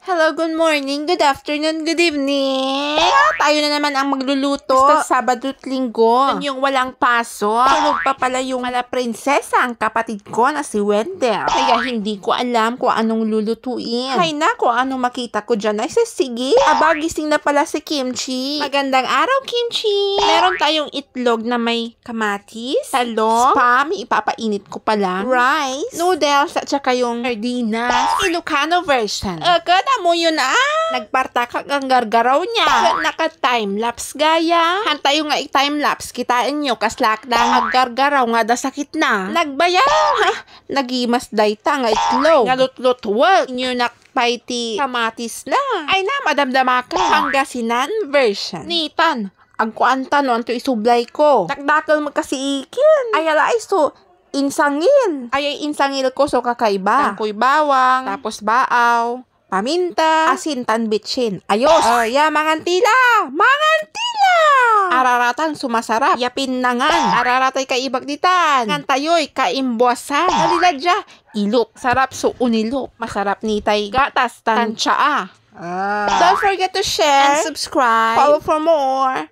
Hello, good morning, good afternoon, good evening. Tayo na naman ang magluluto. Basta Sabado at Linggo. Yun yung walang pasok. Tulog pa pala yung mala prinsesa, ang kapatid ko na si Wendell. Kaya hindi ko alam kung anong lulutuin. Hay na, kung anong makita ko dyan ay sige. Gising na pala si Kimchi. Magandang araw, Kimchi. Meron tayong itlog na may kamatis, talong, spam, ipapainit ko pala, rice, noodles, at saka yung sardinas. Ilocano version. Kada mo yun nagpartakak ang gargaraw niya. Naka-timelapse gaya. Hantayo nga i-timelapse. Kitain nyo kaslak na ang gargaraw nga da sakit na. Nagbaya. Nagimas dayta nga itlog. Ngalutlot wag. Inyo nakpaiti kamatis na. Ay na, madamdama ka. Pangasinan version. Nitan. Ang kuanta no, anto isublay ko. Takdakal magkasiikin. Ay ala iso. Insangil. Ay insangil ko so kakaiba. Tangkoy bawang. Tapos baaw. Paminta, asin, tanbitsin. Ayos! Mangantila! Mangantila! Araratan sumasarap. Yapin na nga. Araratay ka ibagditan. Ngantayoy kaimbuasan. Naliladya. Ilop. Sarap so unilop. Masarap nitay gatas tansyaa. Don't forget to share and subscribe. Follow for more.